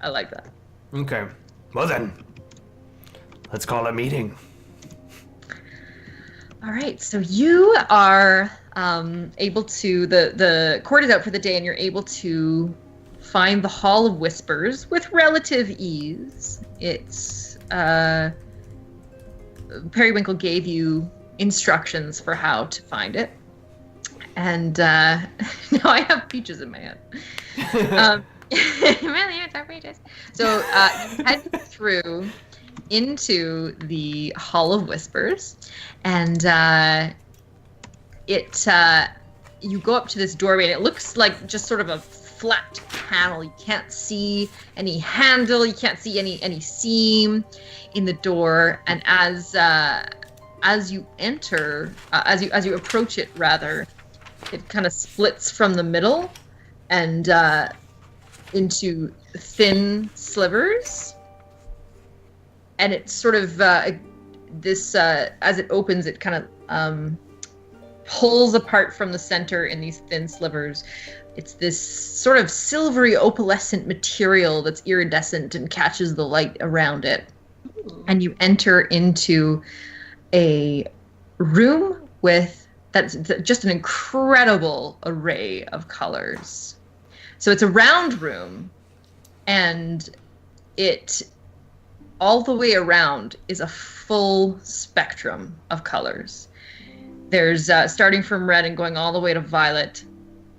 I like that. Okay. Well then, let's call a meeting. All right, so you are able to, the court is out for the day, and you're able to find the Hall of Whispers with relative ease. It's, Periwinkle gave you instructions for how to find it. And now I have peaches in my head. Really, it's our peaches. So you head through into the Hall of Whispers, and you go up to this doorway, and it looks like just sort of a flat panel. You can't see any handle, you can't see any seam in the door, and as you enter, as you approach it, rather, it kind of splits from the middle and into thin slivers. And it's sort of this, as it opens, it kind of pulls apart from the center in these thin slivers. It's this sort of silvery opalescent material that's iridescent and catches the light around it. Ooh. And you enter into a room that's just an incredible array of colors. So it's a round room, and all the way around is a full spectrum of colors. There's starting from red and going all the way to violet.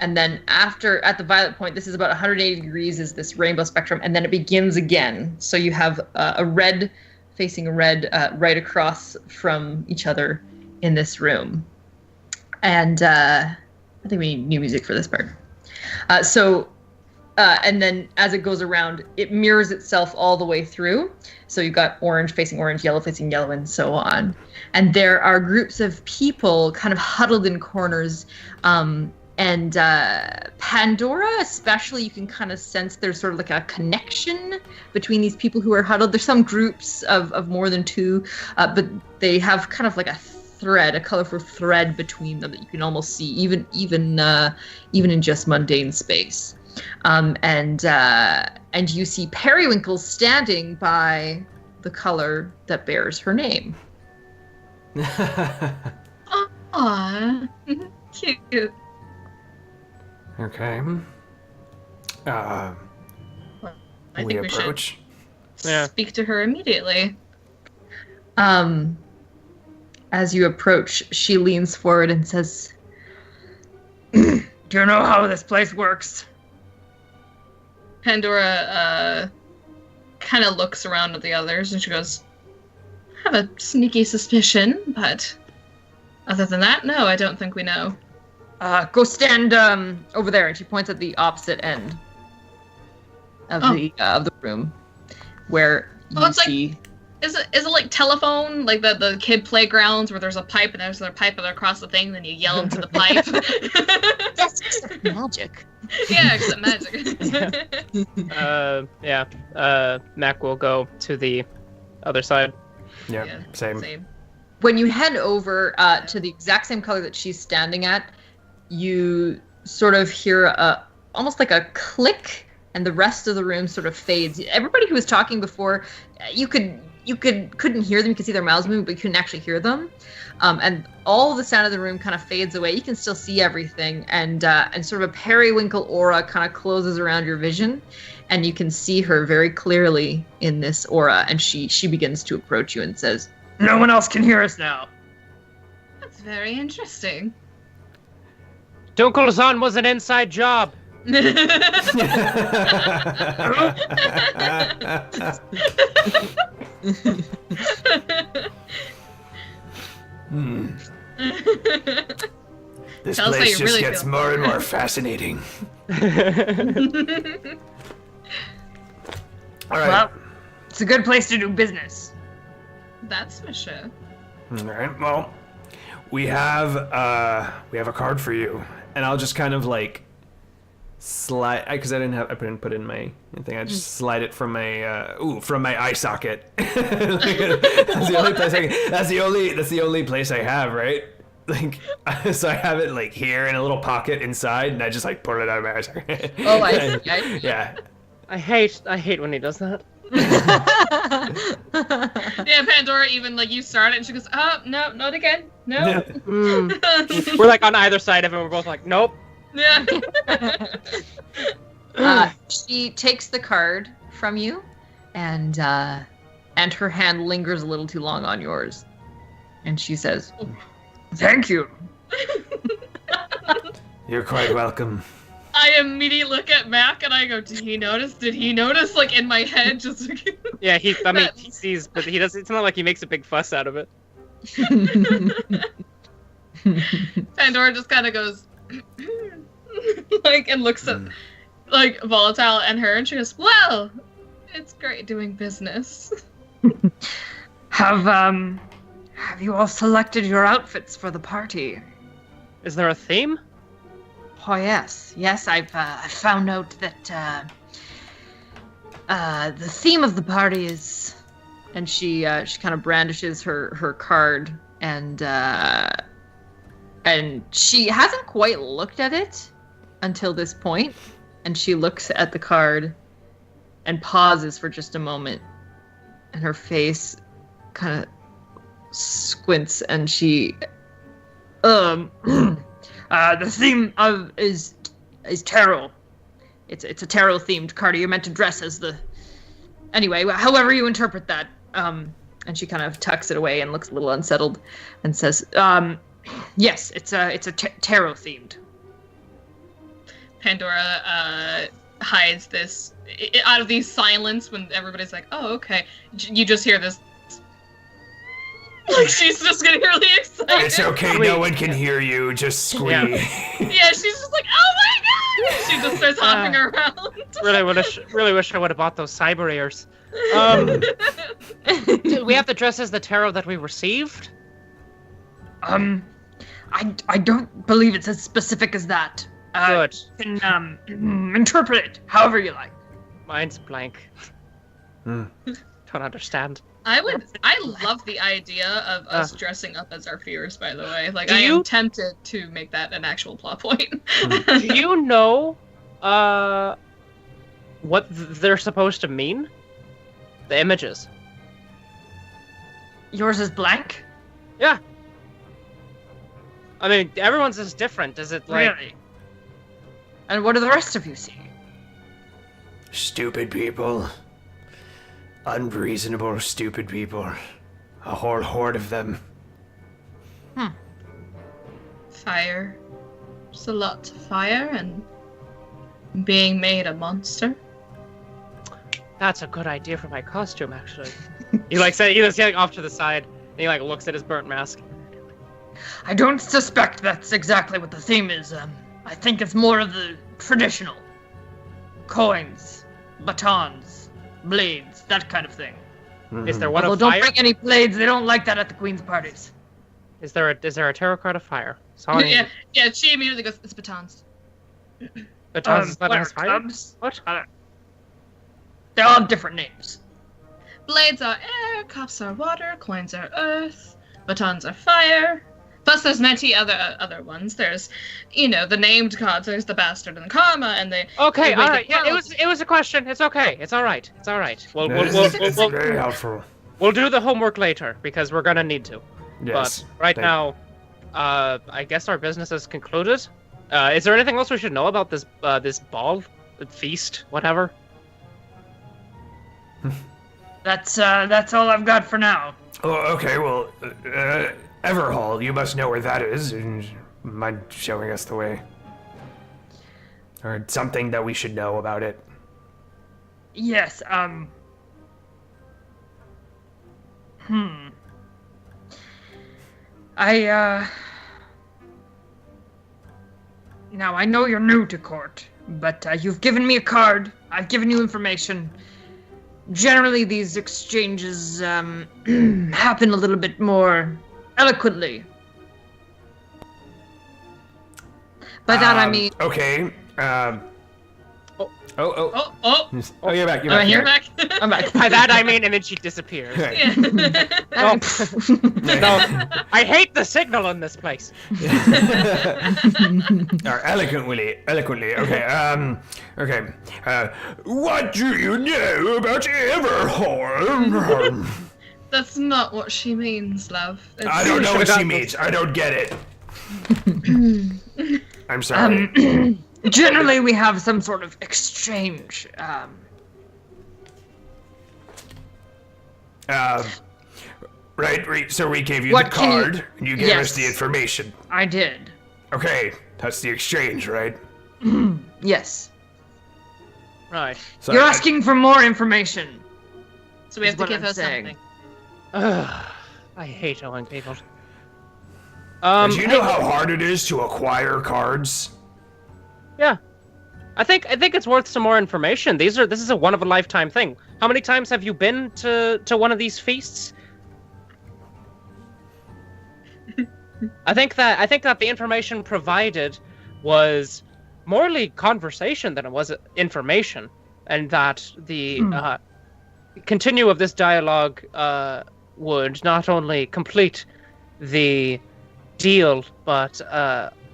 And then at the violet point, this is about 180 degrees is this rainbow spectrum. And then it begins again. So you have a red facing a red right across from each other in this room. And I think we need new music for this part. And then as it goes around, it mirrors itself all the way through. So you've got orange facing orange, yellow facing yellow, and so on. And there are groups of people kind of huddled in corners. And Pandora, especially, you can kind of sense there's sort of like a connection between these people who are huddled. There's some groups of more than two, but they have kind of like a colorful thread between them that you can almost see, even in just mundane space. And you see Periwinkle standing by the color that bears her name. Aww, cute. Okay. I think we approach. should speak to her immediately. As you approach, she leans forward and says, "Do you know how this place works?" Pandora kind of looks around at the others and she goes, "I have a sneaky suspicion, but other than that, no, I don't think we know." Go stand over there, and she points at the opposite end of the room, where you see. Like, is it like telephone, like the kid playgrounds where there's a pipe and there's a pipe and across the thing, then you yell into the pipe? Yes, except magic. Yeah, except magic. Mac will go to the other side. Yeah, same. When you head over to the exact same color that she's standing at, you sort of hear almost like a click, and the rest of the room sort of fades. Everybody who was talking before, you couldn't hear them. You could see their mouths moving, but you couldn't actually hear them. And all the sound of the room kind of fades away. You can still see everything, and sort of a periwinkle aura kind of closes around your vision, and you can see her very clearly in this aura. And she begins to approach you and says, "No one else can hear us now." That's very interesting. Dunkelzahn was an inside job. This Tell us place how you just really gets feel. more and more fascinating. All right. Well, it's a good place to do business. That's for sure. All right. Well, we have a card for you, and I'll just kind of like slide, because I didn't put in my thing. I just slide it from my eye socket. That's the only place that's the only place I have, right? Like, so I have it like here in a little pocket inside, and I just like pull it out of my eye socket. Oh, I see. Yeah. I hate when he does that. Yeah, Pandora even like you start it and she goes, "Oh no, not again, no." We're like on either side of him. We're both like, nope. Yeah. She takes the card from you, and her hand lingers a little too long on yours, and she says, "Thank you." You're quite welcome. I immediately look at Mac and I go, "Did he notice? Did he notice?" Like in my head, just like. Yeah, he sees, but he does. It's not like he makes a big fuss out of it. Pandora just kind of goes, like, and looks at, like, Volatile and her, and she goes, "Well, it's great doing business." Have you all selected your outfits for the party? Is there a theme? Oh yes, I've found out that the theme of the party is, and she kind of brandishes her card, and she hasn't quite looked at it until this point, and she looks at the card and pauses for just a moment, and her face kind of squints, and she the theme is tarot. It's a tarot themed card. You're meant to dress as the. Anyway, however you interpret that. And she kind of tucks it away and looks a little unsettled, and says, "Yes, it's a tarot themed." Pandora hides this out of the silence when everybody's like, "Oh, okay." You just hear this. Like she's just getting really excited. It's okay, no one can hear you, just squeak. Yeah, she's just like, "Oh my god!" She just starts hopping around. Really wish I would have bought those cyber ears. Do we have to dress as the tarot that we received? I don't believe it's as specific as that. Good. You can interpret it however you like. Mine's blank. Don't understand. I love the idea of us dressing up as our fears, by the way. Like, Do I you- am tempted to make that an actual plot point. Do you know what they're supposed to mean? The images. Yours is blank? Yeah. I mean, everyone's is different. Is it like... Really? And what do the rest of you see? Stupid people. Unreasonable, stupid people. A whole horde of them. Fire. Just a lot of fire and being made a monster. That's a good idea for my costume, actually. He like off to the side, and he like looks at his burnt mask. I don't suspect that's exactly what the theme is. I think it's more of the traditional. Coins, batons, blades, that kind of thing. Is there one Although of don't fire? bring any blades, they don't like that at the Queen's parties. Is there a tarot card of fire? Sorry. Yeah, she immediately goes, "It's batons." Batons is not what as are fire? clubs? What? They all have different names. Blades are air, cups are water, coins are earth, batons are fire. Plus, there's many other ones. There's, the named gods. There's the bastard and the karma, and the. Okay, the all right. Yeah, world. it was a question. It's okay. It's all right. It's all right. We'll It's very helpful. we'll do the homework later because we're gonna need to. Yes. But right now, I guess our business is concluded. Is there anything else we should know about this ball, feast, whatever? That's all I've got for now. Oh, okay, well, Everhall, you must know where that is, and mind showing us the way? Or something that we should know about it. Yes, Now, I know you're new to court, but you've given me a card. I've given you information. Generally, these exchanges happen a little bit more eloquently. By that I mean... Okay, Oh, you're back. You're Am I back. here? You're back. I'm back. By that I mean, and then she disappears. Okay. Yeah. No, I hate the signal in this place. Eloquently. Okay. Okay. What do you know about Everhorn? That's not what she means, love. I don't know what she means. I don't get it. I'm sorry. Generally, we have some sort of exchange. Right. So we gave you What the can you- card, and you gave Yes. us the information. I did. Okay, that's the exchange, right? Yes. Right. So You're asking for more information. So we have is to what give I'm her saying. something. I hate owing people. Do you know how hard it is to acquire cards? Yeah. I think it's worth some more information. This is a one of a lifetime thing. How many times have you been to one of these feasts? I think that the information provided was morely conversation than it was information, and that the continue of this dialogue would not only complete the deal, but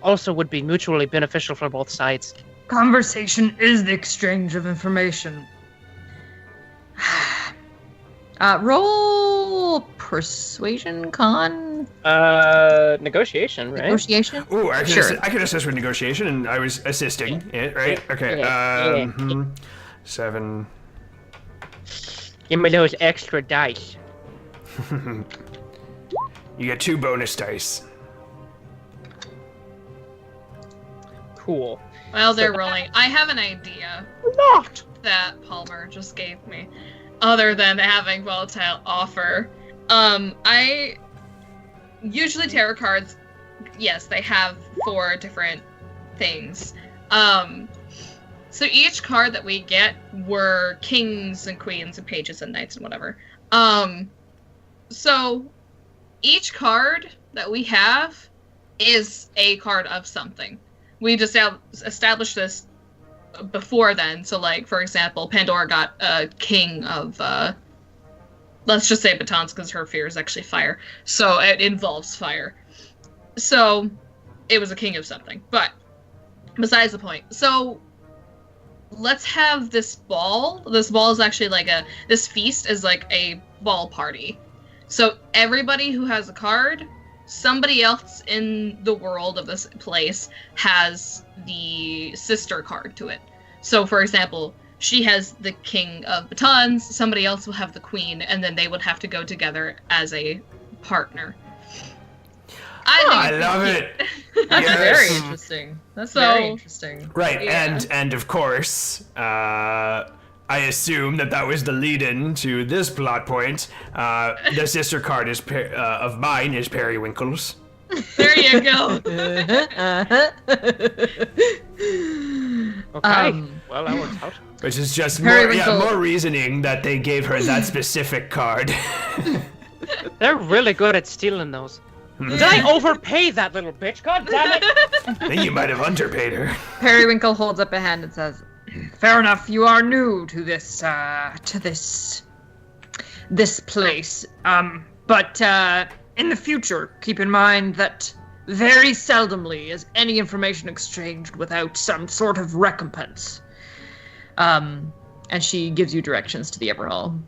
also would be mutually beneficial for both sides. Conversation is the exchange of information. Roll persuasion, con, Negotiation, right? negotiation. Ooh, I can, Sure. I can assist with negotiation, and I was assisting it, right? Okay. Yeah. 7. Give me those extra dice. You get 2 bonus dice. Cool. While they're rolling, I have an idea Not. that Palmer just gave me, other than having volatile offer. I usually tarot cards, yes, they have 4 different things. So each card that we get were kings and queens and pages and knights and whatever. So each card that we have is a card of something. We just established this before then. So, like, for example, Pandora got a king of, let's just say batons, because her fear is actually fire. So it involves fire. So it was a king of something. But besides the point. So let's have this ball. This ball is actually like this feast is like a ball party. So everybody who has a card, somebody else in the world of this place has the sister card to it. So, for example, she has the king of batons, somebody else will have the queen, and then they would have to go together as a partner. I love it. That's Yes. very interesting. That's very interesting. Right, Yeah. and of course, I assume that was the lead-in to this plot point. The sister card is of mine is Periwinkle's. There you go. Okay. Well, that works out. Which is just Periwinkle. more reasoning that they gave her that specific card. They're really good at stealing those. Did I overpay that little bitch? God damn it! I think you might have underpaid her. Periwinkle holds up a hand and says, "Fair enough. You are new to this place. But in the future, keep in mind that very seldomly is any information exchanged without some sort of recompense." And she gives you directions to the Everhall.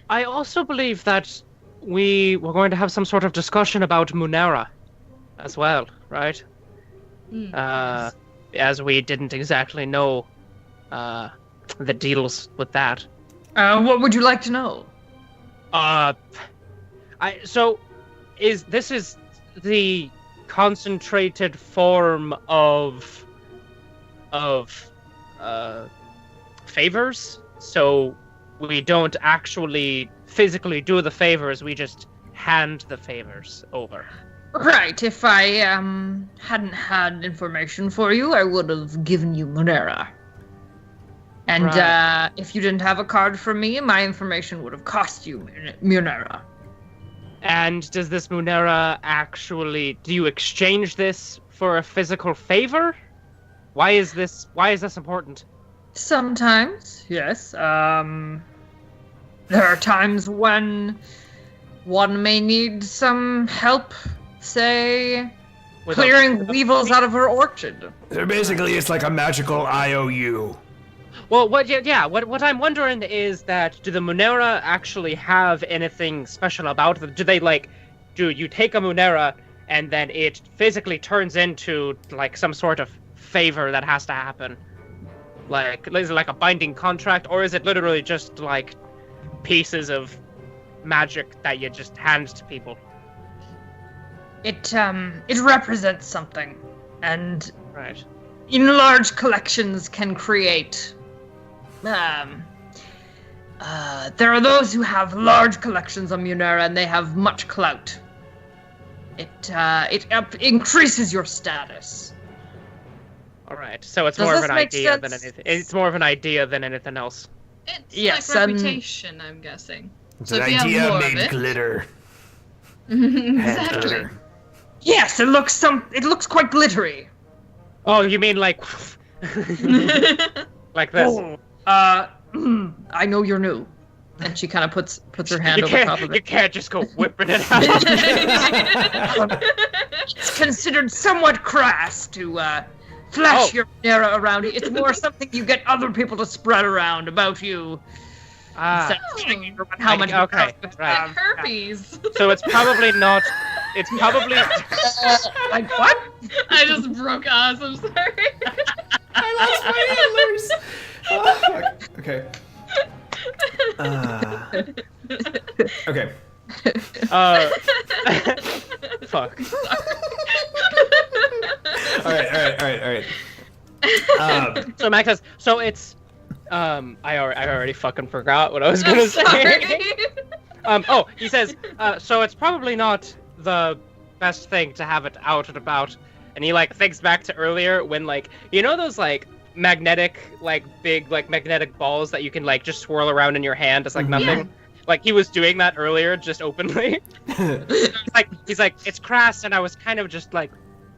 I also believe that we were going to have some sort of discussion about Munera as well, right? As we didn't exactly know the deals with that. What would you like to know? This is the concentrated form of favors? So we don't actually physically do the favors, we just hand the favors over. Right, if I hadn't had information for you, I would have given you Munera. And Right. if you didn't have a card from me, my information would have cost you Munera. And does this Munera actually... Do you exchange this for a physical favor? Why is this important? Sometimes, yes. There are times when one may need some help, say, clearing weevils out of her orchard. So basically, it's like a magical IOU. Well, what I'm wondering is that do the Munera actually have anything special about them? Do they do you take a Munera and then it physically turns into like some sort of favor that has to happen? Like, is it like a binding contract, or is it literally just like pieces of magic that you just hand to people? It represents something, and Right. in large collections can create. There are those who have large collections of Munera, and they have much clout. It increases your status. All right. So it's Does more of this an make idea than sense? anything. It's more of an idea than anything else. It's Yes, like reputation, I'm guessing. It's So an if you have idea more of made it- glitter. Hand Exactly. glitter. Yes, it looks quite glittery. Oh, you mean like like this? Oh, I know you're new. And she kind of puts her hand You over top of can't, you it. can't just go whipping it out. It's considered somewhat crass to flash your Munera around. It's more something you get other people to spread around about you. Instead of telling everyone how much Okay, you right. have. Herpes. So it's probably not. It's probably. Like what? I just broke us. I'm sorry. I lost my antlers. Oh, fuck. Okay. Okay. Fuck. All right. So Max says. So it's. I already fucking forgot what I was gonna I'm say. sorry. He says. So it's probably not the best thing to have it out and about. And he thinks back to earlier when those magnetic big magnetic balls that you can just swirl around in your hand as nothing. He was doing that earlier just openly. he's like it's crass and I was kind of just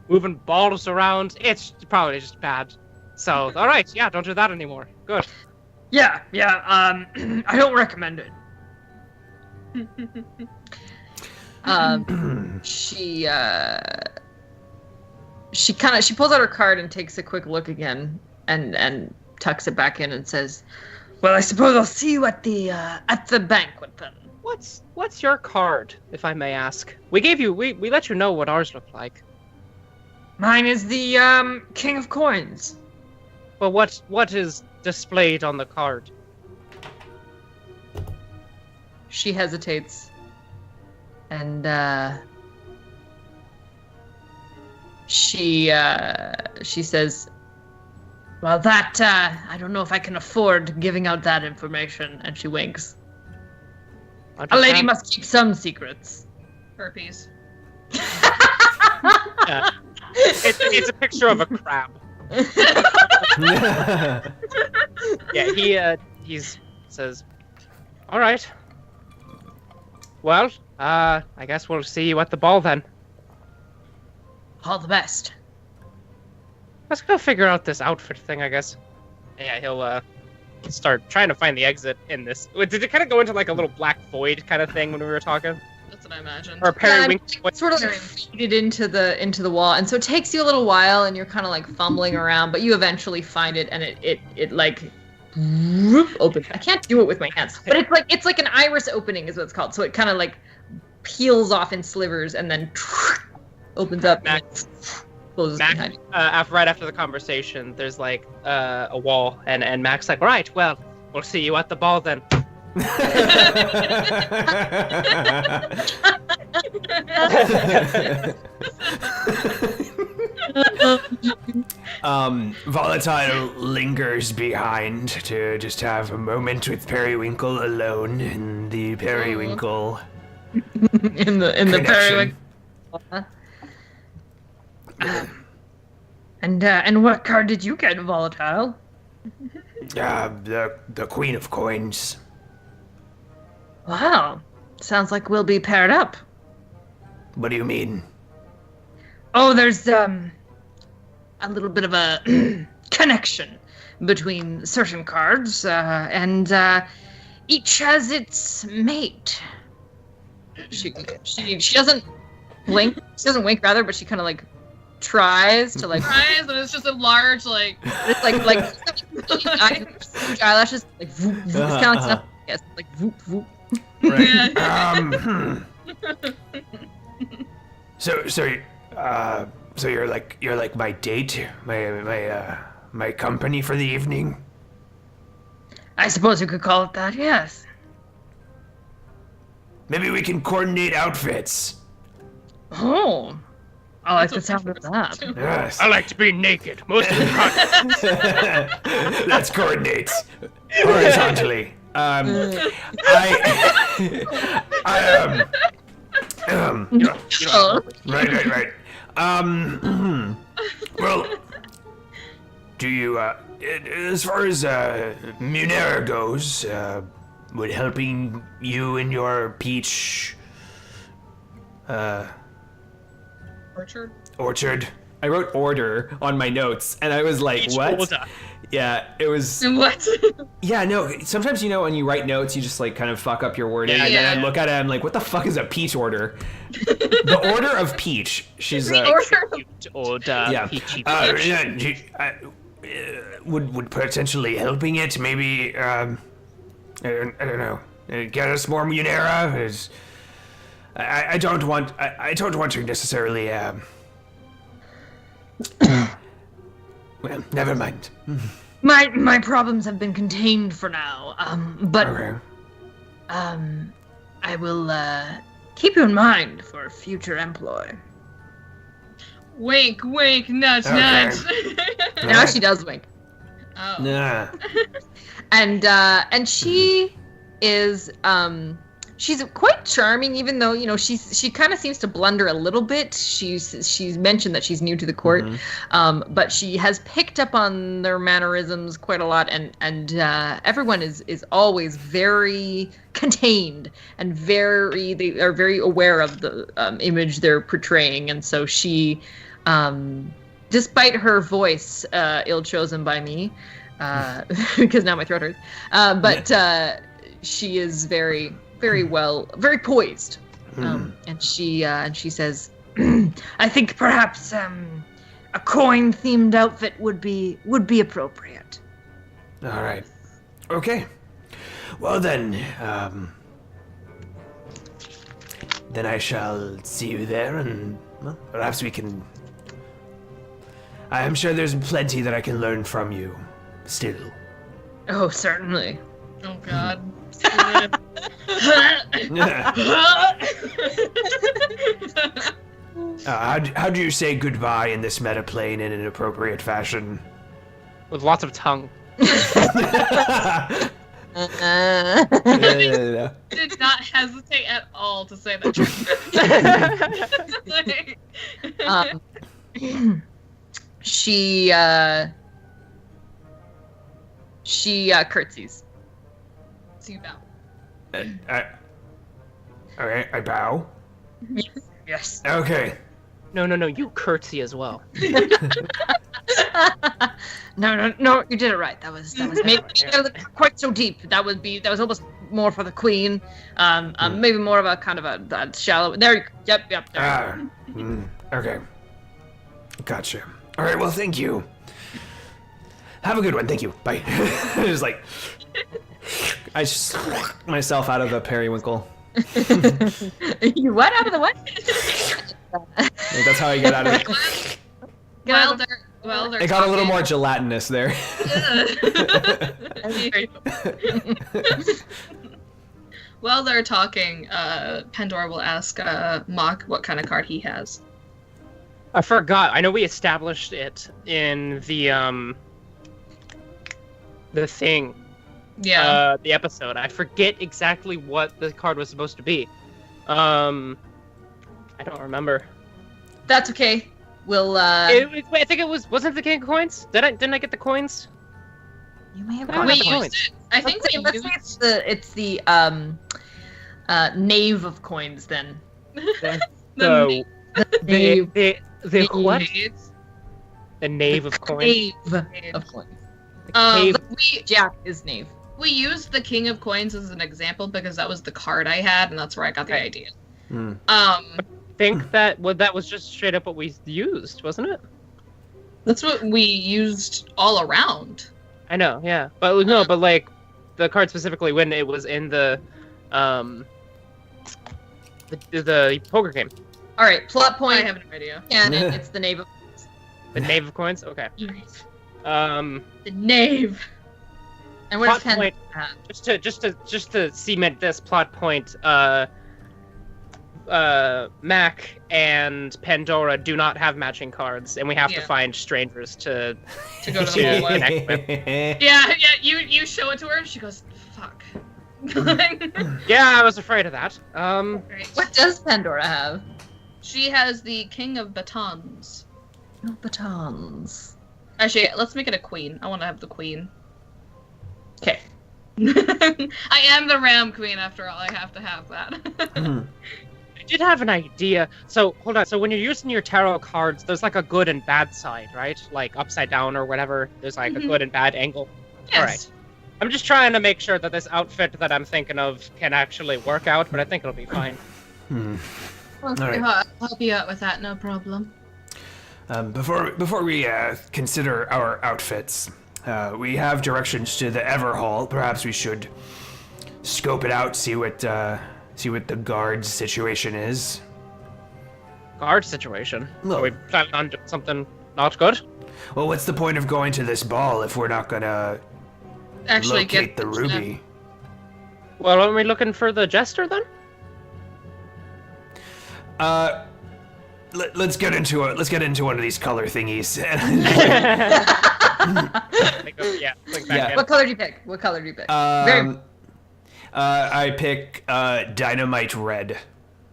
moving balls around. It's probably just bad. So all right, yeah, don't do that anymore. Good. Yeah. I don't recommend it. She pulls out her card and takes a quick look again and tucks it back in and says, "Well, I suppose I'll see you at the banquet then." What's your card, if I may ask? We let you know what ours look like. Mine is the King of Coins. But what is displayed on the card? She hesitates, and she says, "Well, that I don't know if I can afford giving out that information." And she winks. A lady must keep some secrets. Herpes. Yeah. It's a picture of a crab. Yeah, he says, "All right. Well, I guess we'll see you at the ball then. All the best." Let's go figure out this outfit thing, I guess." Yeah, he'll start trying to find the exit in this. Did it kind of go into a little black void kind of thing when we were talking? That's what I imagined. Or Periwinkle? It's sort of feeded into the wall, and so it takes you a little while, and you're kind of fumbling around, but you eventually find it, and it opens. I can't do it with my hands, but it's like an iris opening is what it's called. So it kind of peels off in slivers, and then opens up. And closes behind you. Right after the conversation, there's a wall, and Mac's like, "Right, well, we'll see you at the ball then." Volatile lingers behind to just have a moment with Periwinkle alone in the Periwinkle. in the connection. Periwinkle. And what card did you get, Volatile? The Queen of Coins. Wow, sounds like we'll be paired up. What do you mean? Oh, there's a little bit of a connection between certain cards, and each has its mate. She doesn't blink. She doesn't wink, rather, but she kind of like tries to like. Tries, and it's just a large like. It's like huge eyelashes, like voop, voop. It's kind of like stuff. Yes, like voop, voop. Right. So you're like my date, my company for the evening. I suppose you could call it that. Yes. Maybe we can coordinate outfits. Oh, I like the That's sound of that. Yes. I like to be naked most of the time. Let's coordinate horizontally. I Right. Well, do you, as far as, Munera goes, would helping you in your peach, orchard? I wrote order on my notes, and I was like, Peach what? order. Yeah, it was... What? Yeah, no, sometimes, when you write notes, you just, like, kind of fuck up your wording, and then I look at it, I'm like, what the fuck is a peach order? The Order of Peach. She's, Order. yeah. Peachy Would potentially helping it, maybe, I don't know, get us more Munera? I don't want to necessarily, well, never mind. My problems have been contained for now. But Okay. I will keep you in mind for future employ. Wink, wink, nudge, Okay. nudge. Now she does wink. Oh. Nah. And she is she's quite charming, even though she kind of seems to blunder a little bit. She's mentioned that she's new to the court, but she has picked up on their mannerisms quite a lot, and everyone is always very contained and they are very aware of the image they're portraying, and so she, despite her voice ill chosen by me, because now my throat hurts, but she is very poised, and she says, I think perhaps a coin themed outfit would be appropriate. All right. Okay. Well then I shall see you there, and well, perhaps we can. I am sure there's plenty that I can learn from you, still. Oh, certainly. Oh God. How do you say goodbye in this metaplane in an appropriate fashion? with lots of tongue. Did not hesitate at all to say that. She curtsies. So you bow. Okay, I bow. Yes. Okay. No, you curtsy as well. No, you did it right. That was maybe quite so deep. That was almost more for the queen. Maybe more of a kind of a shallow. There you go. Yep. There Okay. Gotcha. All right. Well, thank you. Have a good one. Thank you. Bye. Just like I just myself out of a periwinkle. You what out of the what? That's how I get out of it. They're It got a little more gelatinous there. While they're talking, Pandora will ask Mock what kind of card he has. I forgot. I know we established it in the thing. Yeah. The episode. I forget exactly what the card was supposed to be. I don't remember. That's okay. We'll I think it wasn't the King of Coins? Didn't I get the coins? You may have I got we the it. coins. used it. I think we Let's used say it's the knave of coins then. The what? it. The knave of coins. Knave of coins. Cave. Jack is knave. We used the King of Coins as an example because that was the card I had, and that's where I got the Okay. idea. Hmm. I think that was just straight up what we used, wasn't it? That's what we used all around. I know, yeah, but no, but like the card specifically when it was in the poker game, All right, plot I point. have no idea. Canon, it's the knave of coins. the knave of coins. Okay. The knave. And what does Plot Pen point. Just to cement this plot point, Mac and Pandora do not have matching cards, and we have to Yeah. find strangers to To go to the to mall with. connect with. Yeah, you show it to her, and she goes, fuck. Yeah, I was afraid of that. Right. What does Pandora have? She has the King of Batons. No batons. Actually, let's make it a queen. I want to have the queen. Okay. I am the Ram Queen, after all. I have to have that. I did have an idea. So hold on. So when you're using your tarot cards, there's like a good and bad side, right? Like upside down or whatever. There's like a Mhm. good and bad angle. Yes. Alright. I'm just trying to make sure that this outfit that I'm thinking of can actually work out, but I think it'll be fine. Well, All right. I'll help you out with that, no problem. Before we consider our outfits, we have directions to the Ever Hall. Perhaps we should scope it out, see what the guard's situation is. Guard situation. No. Are we planning on doing something not good? Well, what's the point of going to this ball if we're not gonna Actually, locate get the ruby? Well, aren't we looking for the jester then? Let's get into one of these color thingies. Yeah. Click back Yeah. in. What color do you pick? What color do you pick? Very. I pick dynamite red.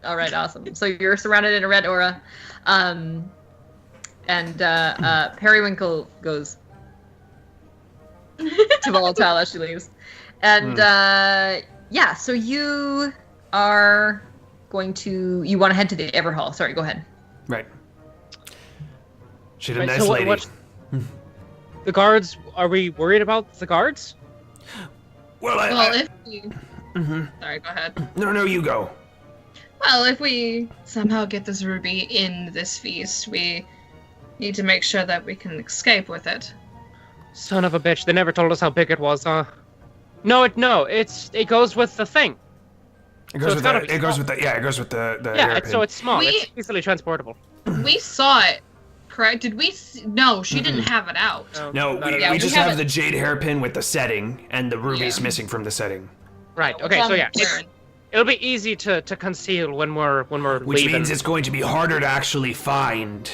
All right, awesome. So you're surrounded in a red aura, and Periwinkle goes to volatile as she leaves, and yeah. So you are going to want to head to the Ever Hall. Sorry, go ahead. Right. She's a Right, nice so lady. The guards, are we worried about the guards? Well, Well, if we... Mhm. Sorry, go ahead. No, you go. Well, if we somehow get this ruby in this feast, we need to make sure that we can escape with it. Son of a bitch, they never told us how big it was, huh? No, it goes with the thing. It So goes it's with gotta the. be It goes small. with the. Yeah, it goes with the. Yeah, hairpin. so it's small. We- It's easily transportable. We saw it, correct? Did we? No, she didn't have it out. No, not we at all. we just have have it- the jade hairpin with the setting, and the ruby's Yeah. missing from the setting. Right. It's Okay. on So yeah, the turn. it'll be easy to conceal when we're Which leaving. means it's going to be harder to actually find.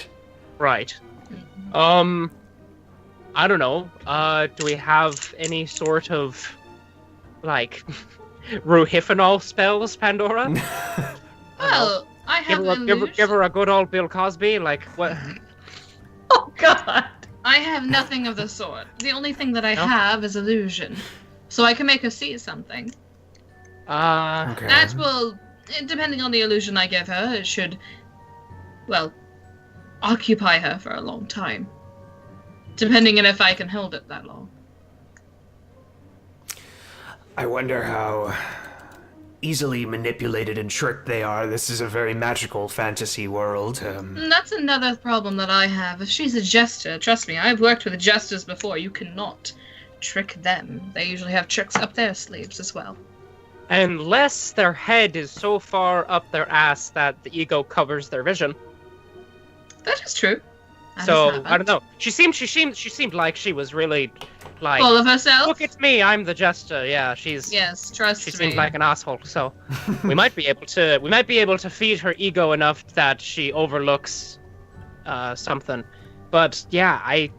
Right. I don't know. Do we have any sort of like Ruhiphenol spells, Pandora? Well, I have Give her a good old Bill Cosby. Like what? Oh God. I have nothing of the sort. The only thing that I No? have is illusion, so I can make her see something. Okay. That will, depending on the illusion I give her, it should, well, occupy her for a long time. Depending on if I can hold it that long. I wonder how easily manipulated and tricked they are. This is a very magical fantasy world. And that's another problem that I have. If she's a jester, trust me, I've worked with jesters before. You cannot trick them. They usually have tricks up their sleeves as well. Unless their head is so far up their ass that the ego covers their vision. That is true. That So has I don't know. She seemed like she was really like. Full of herself? Look at me, I'm the jester. Yeah, she's. Yes, trust She me. seemed like an asshole. So we might be able to feed her ego enough that she overlooks something. But yeah, I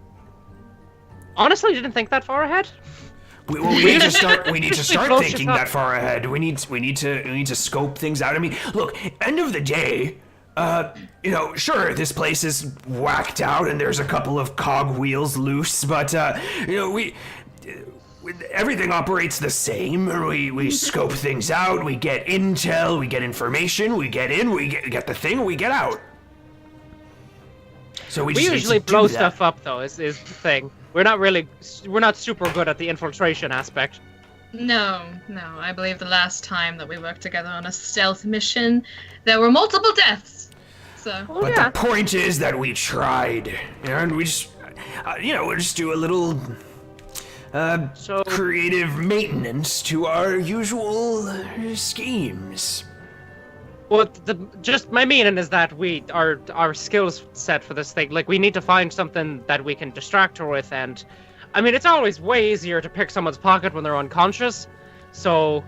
honestly didn't think that far ahead. We need to start. We need to start Close thinking yourself. that far ahead. We need to scope things out. I mean, look. End of the day, sure, this place is whacked out and there's a couple of cog wheels loose, but everything operates the same. We scope things out. We get intel. We get information. We get in. We get the thing. We get out. So We just need usually to do blow that. stuff up, though. Is the thing. We're not super good at the infiltration aspect. No. I believe the last time that we worked together on a stealth mission, there were multiple deaths. So. Well, But yeah. the point is that we tried, and we just, we'll just do a little So creative maintenance to our usual schemes. well, just my meaning is that our skills set for this thing. Like, we need to find something that we can distract her with, and I mean, it's always way easier to pick someone's pocket when they're unconscious. So,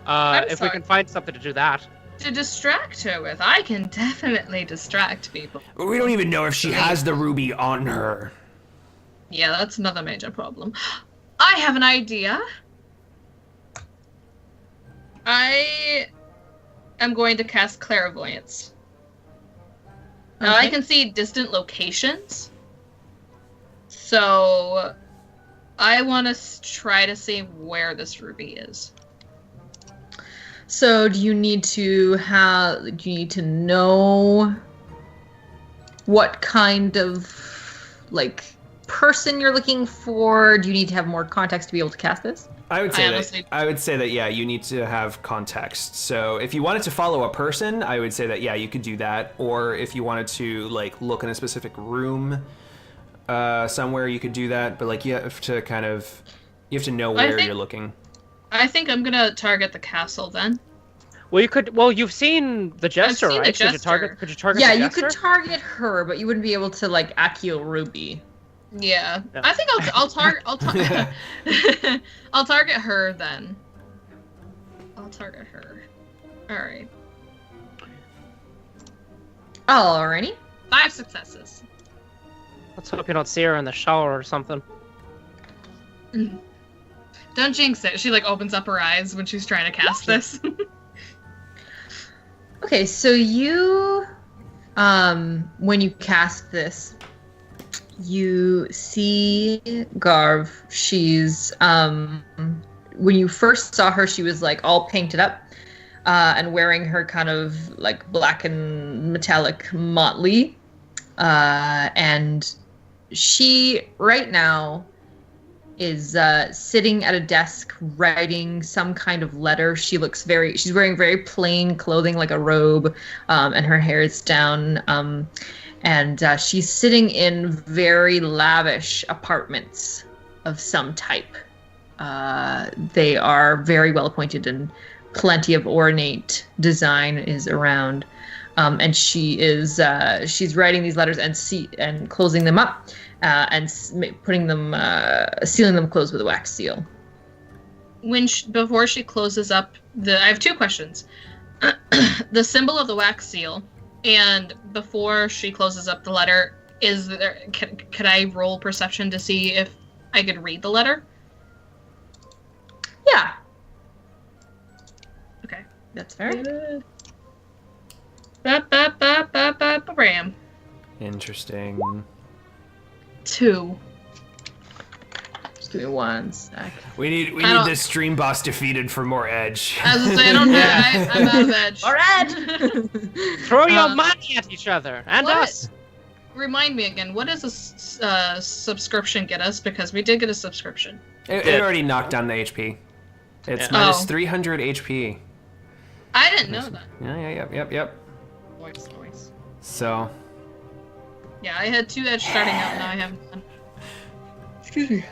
if we sorry. can find something to do that. To distract her with, I can definitely distract people. We don't even know if she has the ruby on her. Yeah, that's another major problem. I have an idea. I am going to cast clairvoyance. Now I Okay. can see distant locations. So I want to try to see where this ruby is. So do you need to know what kind of like person you're looking for? Do you need to have more context to be able to cast this? I would I say honestly- that. I would say that. Yeah, you need to have context. So if you wanted to follow a person, I would say that. Yeah, you could do that. Or if you wanted to like look in a specific room, somewhere, you could do that. But like you have to know where think- you're looking. I think I'm gonna target the castle then. Well, you could. Well, you've seen the jester, seen the right? Could you jester. target? Could you target? Yeah, the you jester? could target her, but you wouldn't be able to like Accio Ruby. Yeah, Yeah. I think I'll target I'll target her then. I'll target her. All right, Alrighty. 5 successes. Let's hope you don't see her in the shower or something. Don't jinx it. She like opens up her eyes when she's trying to cast this. Okay, so you, when you cast this, you see Garv. She's, when you first saw her, she was like all painted up, and wearing her kind of like black and metallic motley. And she right now is sitting at a desk writing some kind of letter. She's wearing very plain clothing, like a robe, and her hair is down. And she's sitting in very lavish apartments of some type. They are very well appointed, and plenty of ornate design is around. And she's writing these letters and closing them up, and putting them, sealing them closed with a wax seal. Before she closes up I have 2 questions. The symbol of the wax seal, and before she closes up the letter, could I roll perception to see if I could read the letter? Yeah, Okay. that's fair. Ram. Interesting. 2. Just give me one sec. We need I don't- this stream boss defeated for more edge. As I say, I don't know. I'm out of edge. Alright! Throw your Uh, money at each other and what? us. Remind me again, what does a subscription get us? Because we did get a subscription. It already knocked down the HP. It's Yeah. minus Oh. 300 HP. I didn't know that. Yep. Voice. So, Yeah, I had 2 edge starting out, now I have none. Excuse me.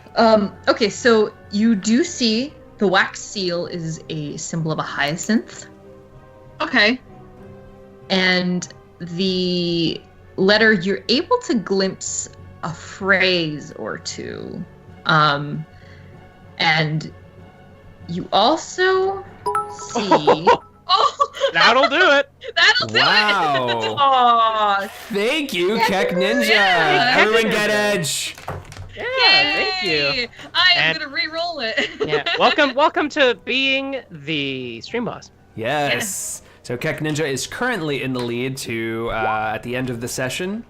Okay, so you do see the wax seal is a symbol of a hyacinth, Okay. and the letter, you're able to glimpse a phrase or two. And you also see... Oh! That'll do it. That'll do it! wow. Aw, Thank you, Keck Ninja. Yeah, Everyone Keck get Ninja. edge. Yeah, thank you. Yay! I am And- gonna re-roll it. Yeah, welcome to being the stream boss. Yes. So Keck Ninja is currently in the lead to, at the end of the session,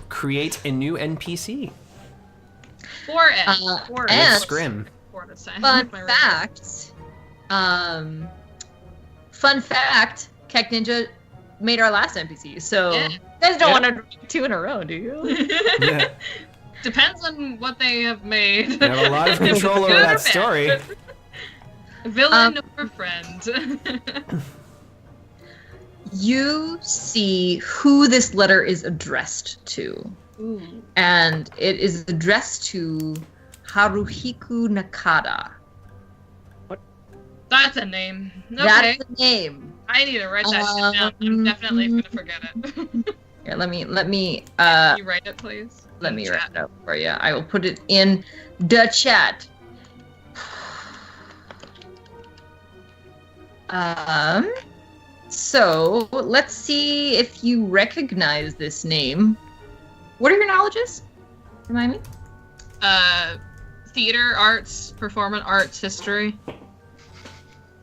create a new NPC. 4 edge. 4 and- edge. Scrim. 4 to say. fun My fact. Fun fact, Keck Ninja, made our last NPC, so Yeah. you guys don't want to do 2 in a row, do you? Yeah. Depends on what they have made. I have a lot of control over Good or that bad. story. Villain or friend. You see who this letter is addressed to. Ooh. And it is addressed to Haruhiku Nakada. That's a name. Okay. That's the name. I need to write that shit down. I'm definitely gonna forget it. Here, let me Can you write it, please? let me Chat. write it out for you. I will put it in the chat. So let's see if you recognize this name. What are your knowledges? Remind me. Theater arts, performance arts, history.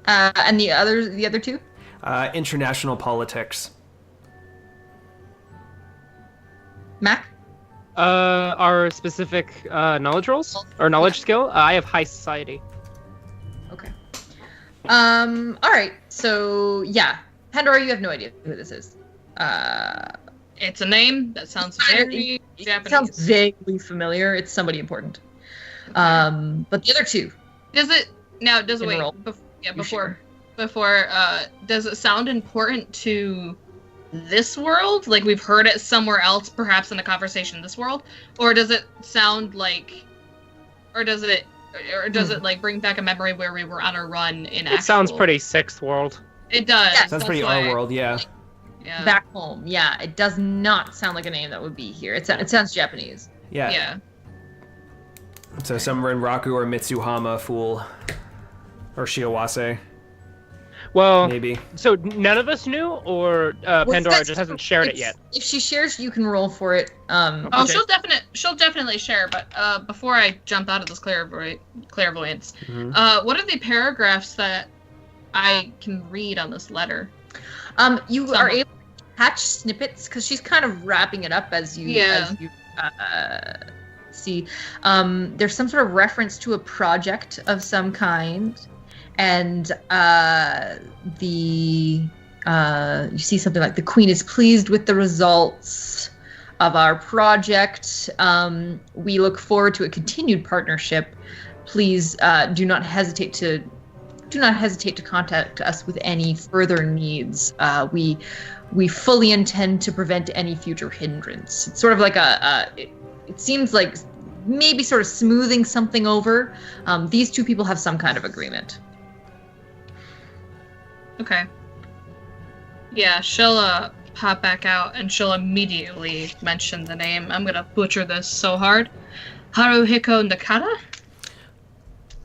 And the other two? International politics. Mac? Our specific knowledge rolls or knowledge skill. I have high society. Okay. All right. So yeah, Pandora, you have no idea who this is. It's a name that sounds very It Japanese. sounds vaguely familiar. It's somebody important. But the other two. Does it now? Does it wait? Enroll. Before. Does it sound important to this world? Like we've heard it somewhere else, perhaps in a conversation in this world, or does it sound like, or does it like bring back a memory where we were on a run in? It sounds pretty Sixth World. It does. Yeah, Sounds pretty our world, yeah. Yeah. Back home. Yeah, it does not sound like a name that would be here. It sounds Japanese. Yeah. Yeah. So somewhere in Raku or Mitsuhama, fool. Or Shiawase, Well, maybe. so none of us knew, or Pandora that's- just hasn't shared it yet. If she shares, you can roll for it. Oh, Okay. she'll definitely share. But before I jump out of this clairvoyance, Mhm. what are the paragraphs that I can read on this letter? You Some. are able to catch snippets because she's kind of wrapping it up as you see. There's some sort of reference to a project of some kind, and you see something like the Queen is pleased with the results of our project. We look forward to a continued partnership. Please do not hesitate to contact us with any further needs. We fully intend to prevent any future hindrance. It's sort of like it seems like maybe sort of smoothing something over. These two people have some kind of agreement. Okay. Yeah, she'll pop back out and she'll immediately mention the name. I'm gonna butcher this so hard. Haruhiko Nakata?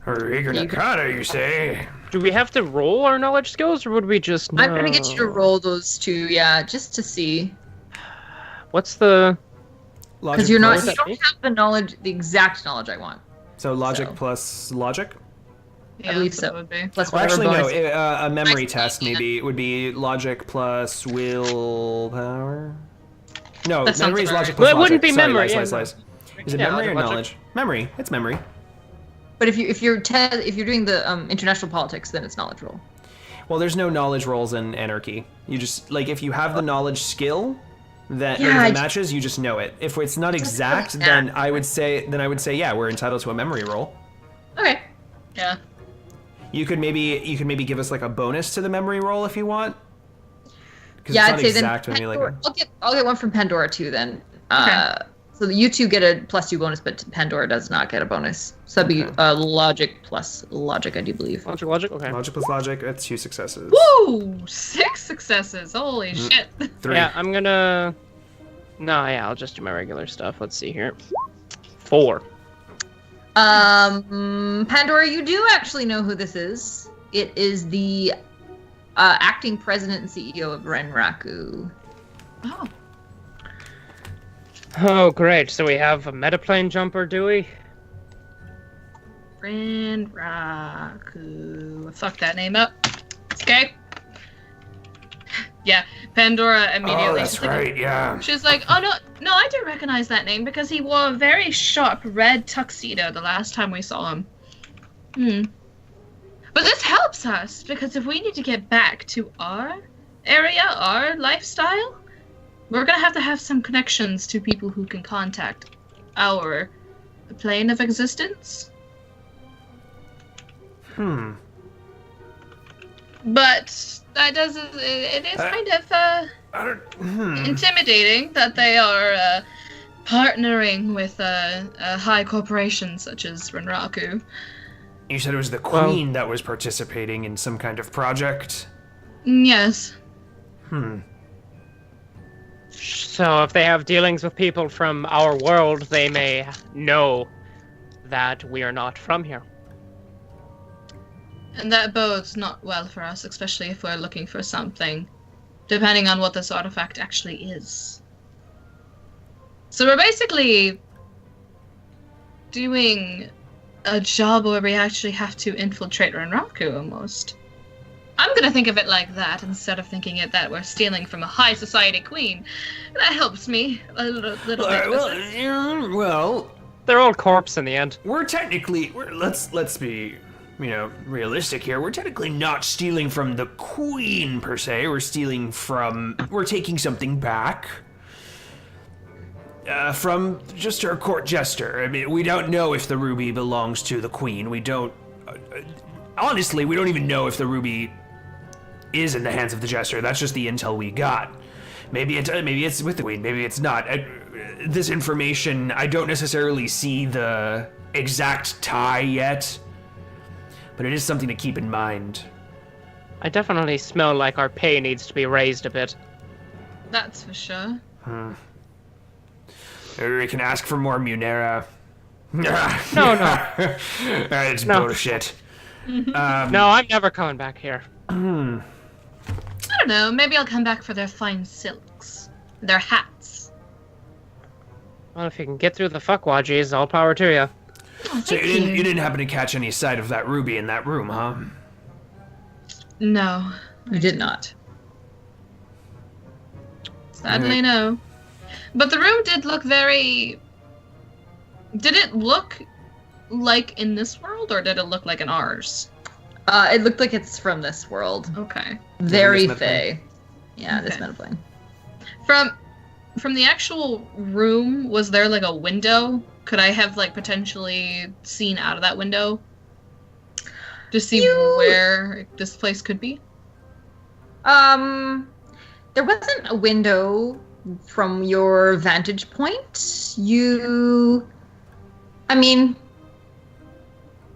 Haruhiko Nakata, you say? Do we have to roll our knowledge skills, or would we just know? I'm gonna get you to roll those two, yeah, just to see. What's the... Because you don't plus- have the exact knowledge I want. So logic So. plus logic? Yeah, believe that's what so. it would be. Plus Well, whatever actually, bonus. no. A memory Nice. test maybe would be logic plus willpower. No, That sounds memory is about logic right. plus Well, it wouldn't logic. be Sorry, memory, lies, yeah, lies. Is it Yeah, memory or logic. knowledge? Memory. It's memory. But if you're doing the international politics, then it's knowledge roll. Well, there's no knowledge rolls in Anarchy. You just like if you have the knowledge skill that Yeah, if I it just- matches, you just know it. If it's not Just exact, like then that. I would say yeah, we're entitled to a memory roll. Okay. Yeah. You could maybe give us like a bonus to the memory roll if you want. 'Cause Yeah, it's I'd not say exact then when you like. Pandora, I'll get one from Pandora too then. Okay. So you two get a +2 bonus, but Pandora does not get a bonus. So that'd be Okay. logic plus logic, I do believe. Logic? Okay. Logic plus logic, that's 2 successes. Woo! 6 successes. Holy shit. 3. Yeah, I'm gonna... No, yeah, I'll just do my regular stuff. Let's see here. 4. Pandora, you do actually know who this is. It is the acting president and CEO of Renraku. Oh. Oh, great. So we have a metaplane jumper, do we? Renraku. Fuck that name up. Okay. Yeah, Pandora immediately. Oh, that's right. Yeah. She's like, oh no, I do recognize that name because he wore a very sharp red tuxedo the last time we saw him. But this helps us because if we need to get back to our area, our lifestyle, we're gonna have to have some connections to people who can contact our plane of existence. But that doesn't. It is kind of intimidating that they are partnering with a high corporation such as Renraku. You said it was the Queen that was participating in some kind of project? Yes. So if they have dealings with people from our world, they may know that we are not from here. And that bodes not well for us, especially if we're looking for something, depending on what this artifact actually is. So we're basically doing a job where we actually have to infiltrate Renraku, almost. I'm gonna think of it like that, instead of thinking it that we're stealing from a high society queen. That helps me a little bit. Well, they're all corpse in the end. Let's be, realistic here. We're technically not stealing from the Queen per se. We're taking something back from just our court jester. I mean, we don't know if the ruby belongs to the Queen. We don't. Honestly, we don't even know if the ruby is in the hands of the jester. That's just the intel we got. Maybe it's with the Queen. Maybe it's not. This information, I don't necessarily see the exact tie yet, but it is something to keep in mind. I definitely smell like our pay needs to be raised a bit. That's for sure. Maybe we can ask for more Munera. No. It's bullshit. No, I'm never coming back here. I don't know, maybe I'll come back for their fine silks. Their hats. Well, if you can get through the fuckwodgies, all power to you. Oh, So you didn't happen to catch any sight of that ruby in that room, huh? No. You did not. Sadly, no. But the room did look very... Did it look like in this world, or did it look like in ours? It looked like it's from this world. Okay. Very This fey. Yeah, this Okay. metaplane. From the actual room, was there like a window? Could I have like potentially seen out of that window to see where this place could be? There wasn't a window from your vantage point. You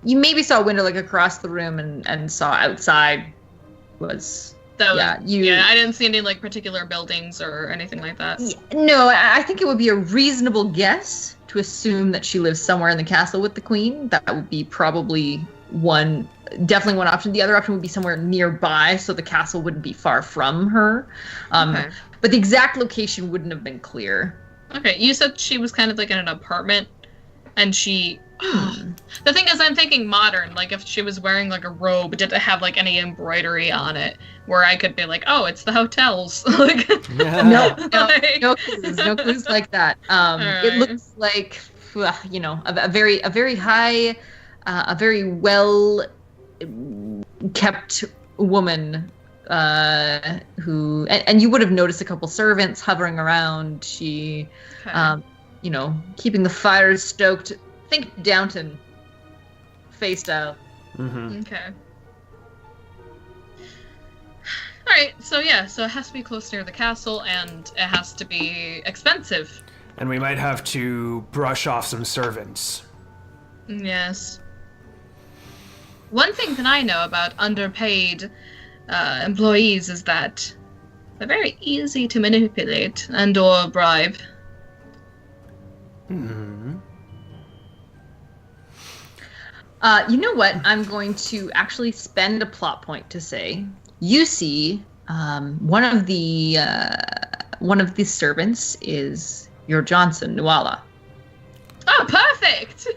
maybe saw a window like across the room and saw outside was... I didn't see any like particular buildings or anything like that. No, I think it would be a reasonable guess to assume that she lives somewhere in the castle with the Queen. That would be probably definitely one option. The other option would be somewhere nearby, so the castle wouldn't be far from her. Okay. But the exact location wouldn't have been clear. Okay, you said she was kind of like in an apartment, and she... The thing is, I'm thinking modern, like if she was wearing like a robe, did it have like any embroidery on it, where I could be like, oh, it's the hotels. Like, No clues like that. It looks like, a very high, a very well kept woman who, and you would have noticed a couple servants hovering around. She, keeping the fires stoked. Think Downton face style. Mm-hmm. Okay. Alright, so it has to be close near the castle, and it has to be expensive. And we might have to brush off some servants. Yes. One thing that I know about underpaid employees is that they're very easy to manipulate and or bribe. Mm-hmm. You know what? I'm going to actually spend a plot point to say you see one of the servants is your Johnson, Nuala. Oh, perfect!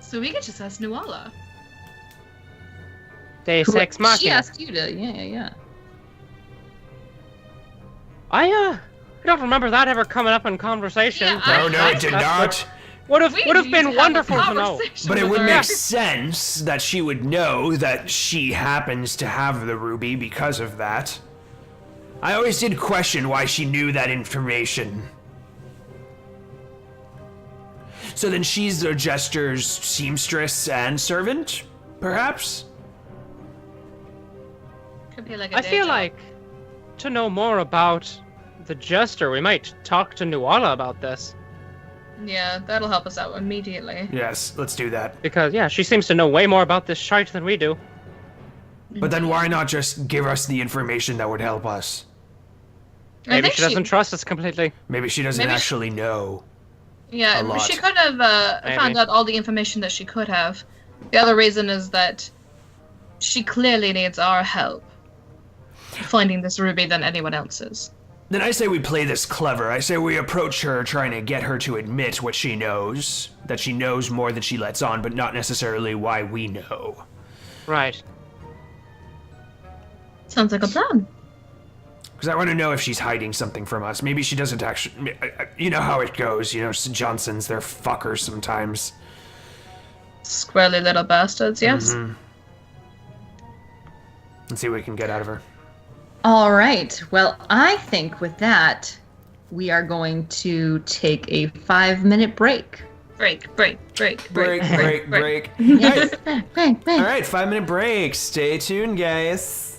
So we could just ask Nuala. Deus Ex She Machina. asked you to, yeah. I don't remember that ever coming up in conversation. Yeah, No, it did not. Would have We been need to have a wonderful to know. conversation But it with would her. make sense that she would know that she happens to have the ruby because of that. I always did question why she knew that information. So then she's the Jester's seamstress and servant, perhaps? Could be like a I day feel job. like to know more about the Jester, we might talk to Nuala about this. Yeah, that'll help us out immediately. Yes, let's do that. Because, yeah, she seems to know way more about this shite than we do. But then why not just give us the information that would help us? I Maybe think she doesn't trust us completely. Maybe she doesn't Maybe actually know. Yeah, a lot. she could have found Maybe. out all the information that she could have. The other reason is that she clearly needs our help finding this ruby than anyone else's. Then I say we play this clever. I say we approach her trying to get her to admit what she knows. That she knows more than she lets on, but not necessarily why we know. Right. Sounds like a plan. Because I want to know if she's hiding something from us. Maybe she doesn't actually... You know how it goes. You know, Johnsons, they're fuckers sometimes. Squirrely little bastards, yes. Mm-hmm. Let's see what we can get out of her. All right. Well, I think with that, we are going to take a 5-minute break. Break. Break. Yes. All Bang, bang, bang. right, 5-minute break. Stay tuned, guys.